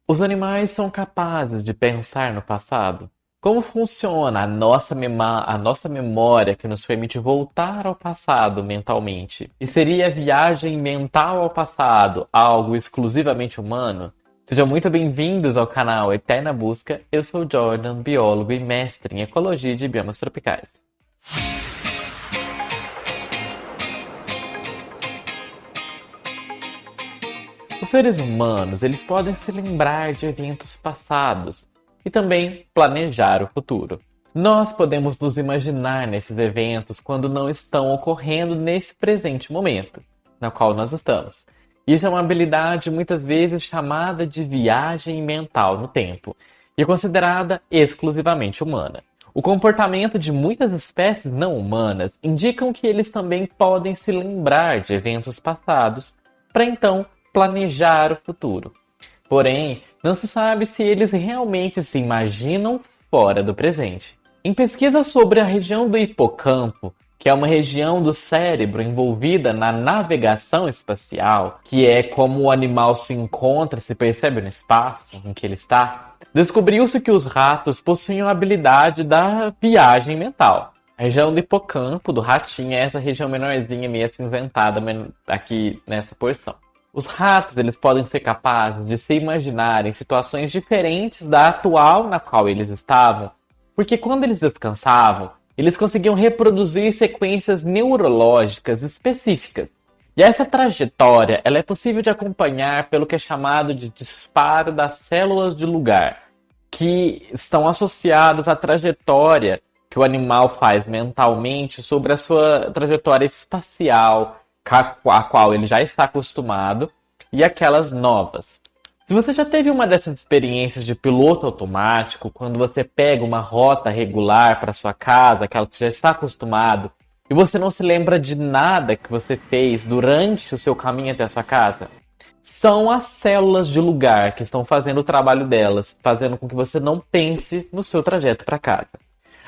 Os animais são capazes de pensar no passado? Como funciona a nossa memória que nos permite voltar ao passado mentalmente? E seria a viagem mental ao passado algo exclusivamente humano? Sejam muito bem-vindos ao canal Eterna Busca. Eu sou Jordan, biólogo e mestre em ecologia de biomas tropicais. Os seres humanos, eles podem se lembrar de eventos passados e também planejar o futuro. Nós podemos nos imaginar nesses eventos quando não estão ocorrendo nesse presente momento, na qual nós estamos. Isso é uma habilidade muitas vezes chamada de viagem mental no tempo e é considerada exclusivamente humana. O comportamento de muitas espécies não humanas indicam que eles também podem se lembrar de eventos passados para então planejar o futuro. Porém, não se sabe se eles realmente se imaginam fora do presente. Em pesquisas sobre a região do hipocampo, que é uma região do cérebro envolvida na navegação espacial, que é como o animal se encontra, se percebe no espaço em que ele está, descobriu-se que os ratos possuem a habilidade da viagem mental. A região do hipocampo do ratinho é essa região menorzinha, meio acinzentada aqui nessa porção. Os ratos, eles podem ser capazes de se imaginar em situações diferentes da atual na qual eles estavam, porque quando eles descansavam, eles conseguiam reproduzir sequências neurológicas específicas. E essa trajetória, ela é possível de acompanhar pelo que é chamado de disparo das células de lugar, que estão associados à trajetória que o animal faz mentalmente sobre a sua trajetória espacial, a qual ele já está acostumado, e aquelas novas. Se você já teve uma dessas experiências de piloto automático, quando você pega uma rota regular para sua casa, aquela que você já está acostumado, e você não se lembra de nada que você fez durante o seu caminho até a sua casa, são as células de lugar que estão fazendo o trabalho delas, fazendo com que você não pense no seu trajeto para casa.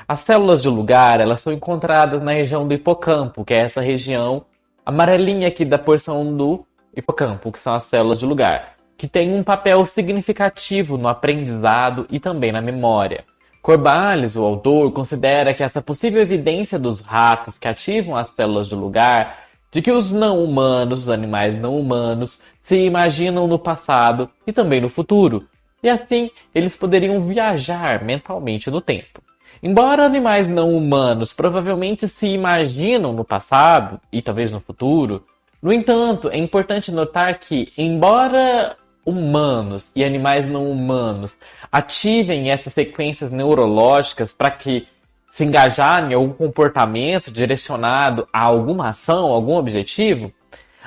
As células de lugar, elas são encontradas na região do hipocampo, que é essa região amarelinha aqui da porção do hipocampo, que são as células de lugar, que tem um papel significativo no aprendizado e também na memória. Corvallis, o autor, considera que essa possível evidência dos ratos que ativam as células de lugar, de que os não humanos, os animais não humanos, se imaginam no passado e também no futuro, e assim eles poderiam viajar mentalmente no tempo. Embora animais não humanos provavelmente se imaginam no passado e talvez no futuro, no entanto, é importante notar que, embora humanos e animais não humanos ativem essas sequências neurológicas para que se engajarem em algum comportamento direcionado a alguma ação, algum objetivo,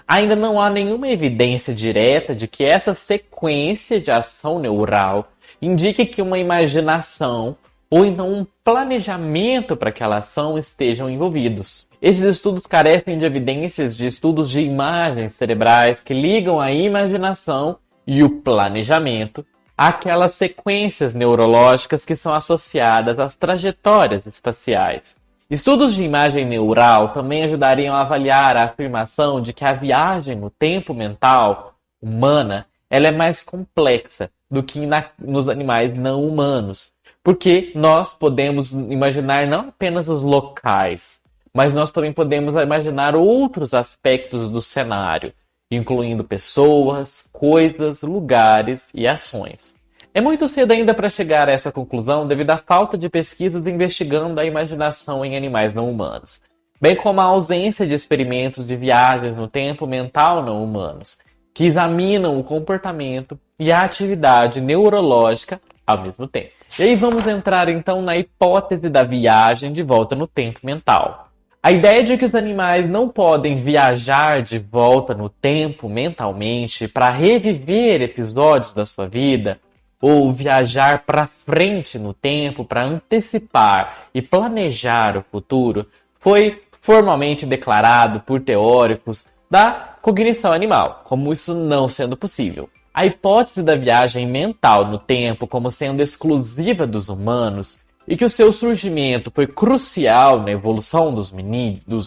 ainda não há nenhuma evidência direta de que essa sequência de ação neural indique que uma imaginação ou então um planejamento para aquela ação estejam envolvidos. Esses estudos carecem de evidências de estudos de imagens cerebrais que ligam a imaginação e o planejamento àquelas sequências neurológicas que são associadas às trajetórias espaciais. Estudos de imagem neural também ajudariam a avaliar a afirmação de que a viagem no tempo mental humana ela é mais complexa do que nos animais não humanos. Porque nós podemos imaginar não apenas os locais, mas nós também podemos imaginar outros aspectos do cenário, incluindo pessoas, coisas, lugares e ações. É muito cedo ainda para chegar a essa conclusão devido à falta de pesquisas investigando a imaginação em animais não humanos, bem como a ausência de experimentos de viagens no tempo mental não humanos, que examinam o comportamento e a atividade neurológica ao mesmo tempo. E aí vamos entrar então na hipótese da viagem de volta no tempo mental. A ideia de que os animais não podem viajar de volta no tempo mentalmente para reviver episódios da sua vida, ou viajar para frente no tempo para antecipar e planejar o futuro, foi formalmente declarado por teóricos da cognição animal, como isso não sendo possível. A hipótese da viagem mental no tempo como sendo exclusiva dos humanos e que o seu surgimento foi crucial na evolução dos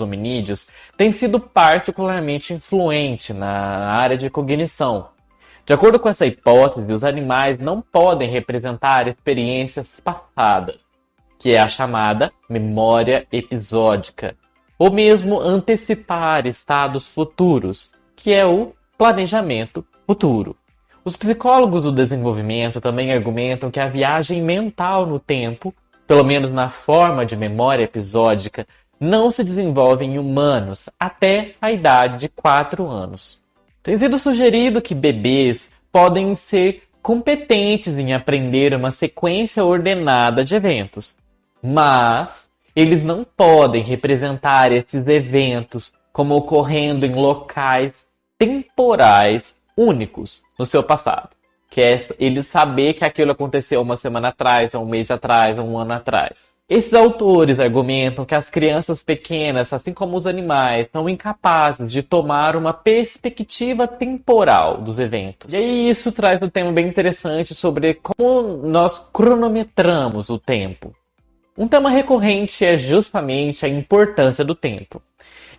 hominídeos tem sido particularmente influente na área de cognição, De acordo com essa hipótese, os animais não podem representar experiências passadas, que é a chamada memória episódica, ou mesmo antecipar estados futuros, que é o planejamento futuro. Os psicólogos do desenvolvimento também argumentam que a viagem mental no tempo, pelo menos na forma de memória episódica, não se desenvolve em humanos até a idade de 4 anos. Tem sido sugerido que bebês podem ser competentes em aprender uma sequência ordenada de eventos, mas eles não podem representar esses eventos como ocorrendo em locais temporais únicos no seu passado. Que é ele saber que aquilo aconteceu uma semana atrás, um mês atrás, um ano atrás. Esses autores argumentam que as crianças pequenas, assim como os animais, são incapazes de tomar uma perspectiva temporal dos eventos. E aí isso traz um tema bem interessante sobre como nós cronometramos o tempo. Um tema recorrente é justamente a importância do tempo.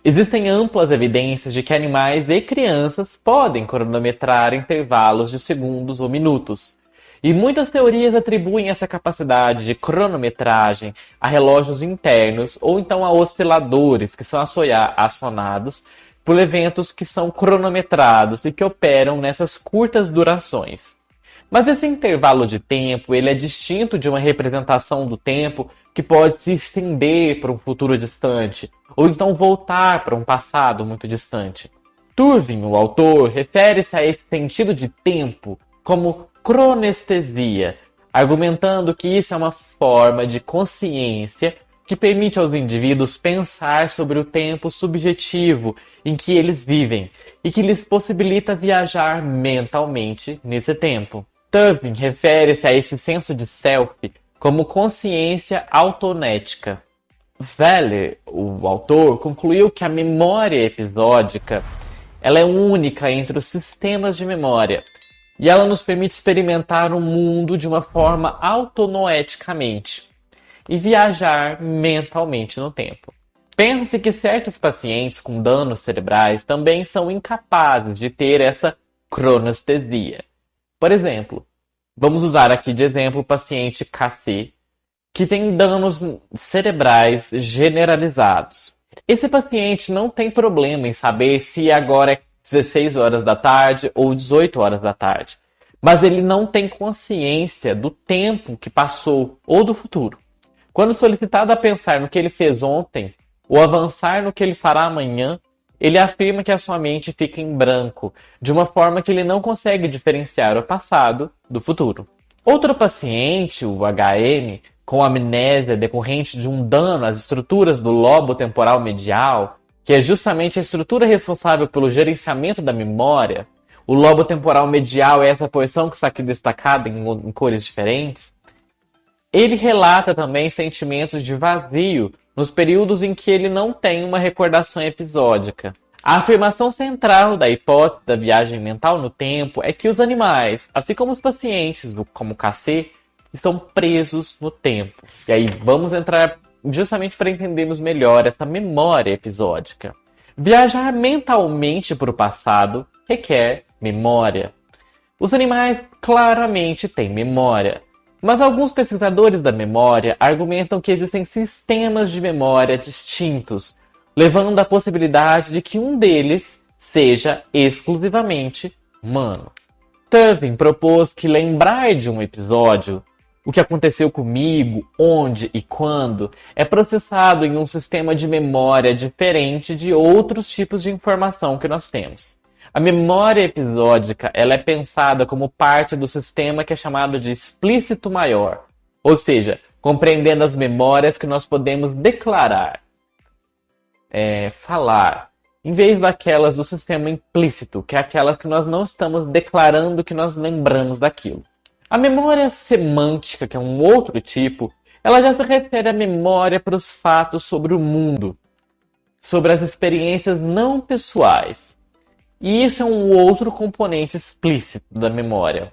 Existem amplas evidências de que animais e crianças podem cronometrar intervalos de segundos ou minutos. E muitas teorias atribuem essa capacidade de cronometragem a relógios internos ou então a osciladores que são acionados por eventos que são cronometrados e que operam nessas curtas durações. Mas esse intervalo de tempo ele é distinto de uma representação do tempo que pode se estender para um futuro distante, ou então voltar para um passado muito distante. Turvin, o autor, refere-se a esse sentido de tempo como cronestesia, argumentando que isso é uma forma de consciência que permite aos indivíduos pensar sobre o tempo subjetivo em que eles vivem e que lhes possibilita viajar mentalmente nesse tempo. Turvin refere-se a esse senso de self como consciência autonética. Valley, o autor, concluiu que a memória episódica ela é única entre os sistemas de memória e ela nos permite experimentar o mundo de uma forma autonoeticamente e viajar mentalmente no tempo. Pensa-se que certos pacientes com danos cerebrais também são incapazes de ter essa cronestesia. Por exemplo, vamos usar aqui de exemplo o paciente KC, que tem danos cerebrais generalizados. Esse paciente não tem problema em saber se agora é 16 horas da tarde ou 18 horas da tarde, mas ele não tem consciência do tempo que passou ou do futuro. Quando solicitado a pensar no que ele fez ontem ou avançar no que ele fará amanhã, ele afirma que a sua mente fica em branco, de uma forma que ele não consegue diferenciar o passado do futuro. Outro paciente, o HM, com amnésia decorrente de um dano às estruturas do lobo temporal medial, que é justamente a estrutura responsável pelo gerenciamento da memória. O lobo temporal medial é essa porção que está aqui destacada em cores diferentes. Ele relata também sentimentos de vazio nos períodos em que ele não tem uma recordação episódica. A afirmação central da hipótese da viagem mental no tempo é que os animais, assim como os pacientes, como o KC, estão presos no tempo. E aí vamos entrar justamente para entendermos melhor essa memória episódica. Viajar mentalmente para o passado requer memória. Os animais claramente têm memória, mas alguns pesquisadores da memória argumentam que existem sistemas de memória distintos, levando à possibilidade de que um deles seja exclusivamente humano. Turvin propôs que lembrar de um episódio, o que aconteceu comigo, onde e quando, é processado em um sistema de memória diferente de outros tipos de informação que nós temos. A memória episódica ela é pensada como parte do sistema que é chamado de explícito maior, ou seja, compreendendo as memórias que nós podemos declarar, falar, em vez daquelas do sistema implícito, que é aquelas que nós não estamos declarando que nós lembramos daquilo. A memória semântica, que é um outro tipo, ela já se refere à memória para os fatos sobre o mundo, sobre as experiências não pessoais. E isso é um outro componente explícito da memória.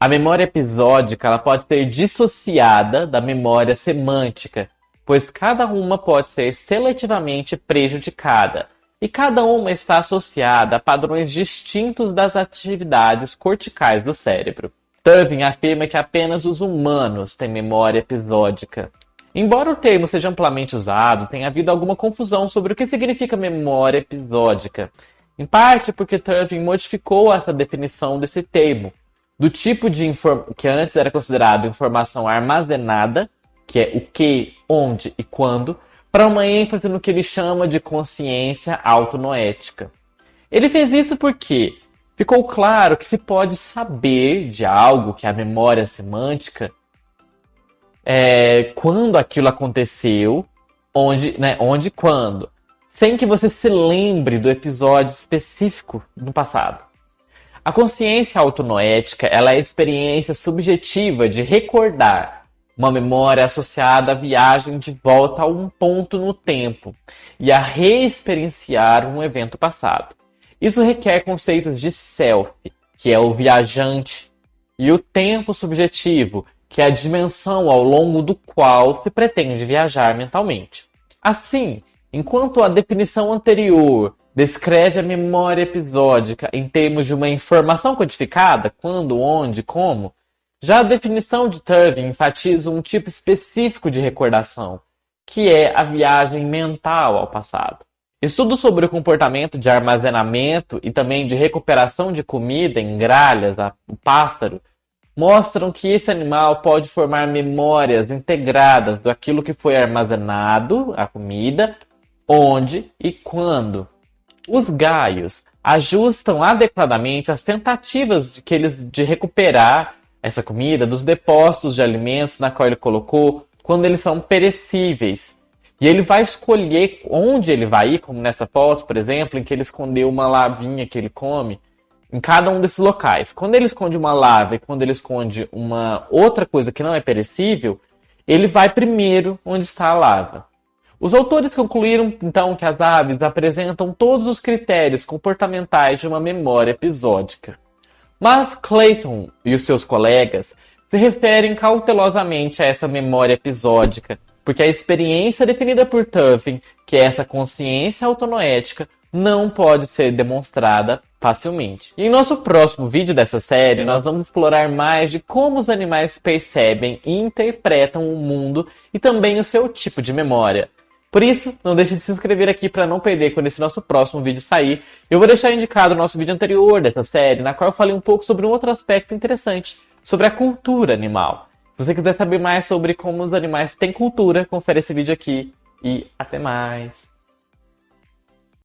A memória episódica ela pode ser dissociada da memória semântica, pois cada uma pode ser seletivamente prejudicada, e cada uma está associada a padrões distintos das atividades corticais do cérebro. Tuvin afirma que apenas os humanos têm memória episódica. Embora o termo seja amplamente usado, tem havido alguma confusão sobre o que significa memória episódica. Em parte porque Tuvin modificou essa definição desse termo, do tipo de que antes era considerado informação armazenada, que é o que, onde e quando, para uma ênfase no que ele chama de consciência autonoética. Ele fez isso porque ficou claro que se pode saber de algo, que é a memória semântica, quando aquilo aconteceu, onde e quando, sem que você se lembre do episódio específico no passado. A consciência autonoética ela é a experiência subjetiva de recordar uma memória associada à viagem de volta a um ponto no tempo e a reexperienciar um evento passado. Isso requer conceitos de self, que é o viajante, e o tempo subjetivo, que é a dimensão ao longo do qual se pretende viajar mentalmente. Assim, enquanto a definição anterior descreve a memória episódica em termos de uma informação codificada, quando, onde, como, já a definição de Tuvin enfatiza um tipo específico de recordação, que é a viagem mental ao passado. Estudos sobre o comportamento de armazenamento e também de recuperação de comida em gralhas, o pássaro, mostram que esse animal pode formar memórias integradas daquilo que foi armazenado, a comida, onde e quando. Os gaios ajustam adequadamente as tentativas de recuperar essa comida dos depósitos de alimentos na qual ele colocou quando eles são perecíveis. E ele vai escolher onde ele vai ir, como nessa foto, por exemplo, em que ele escondeu uma lavinha que ele come, em cada um desses locais. Quando ele esconde uma lava e quando ele esconde uma outra coisa que não é perecível, ele vai primeiro onde está a lava. Os autores concluíram, então, que as aves apresentam todos os critérios comportamentais de uma memória episódica. Mas Clayton e os seus colegas se referem cautelosamente a essa memória episódica, porque a experiência definida por Tuvin, que é essa consciência autonoética, não pode ser demonstrada facilmente. E em nosso próximo vídeo dessa série, nós vamos explorar mais de como os animais percebem e interpretam o mundo e também o seu tipo de memória. Por isso, não deixe de se inscrever aqui para não perder quando esse nosso próximo vídeo sair. Eu vou deixar indicado o nosso vídeo anterior dessa série, na qual eu falei um pouco sobre um outro aspecto interessante, sobre a cultura animal. Se você quiser saber mais sobre como os animais têm cultura, confere esse vídeo aqui e até mais!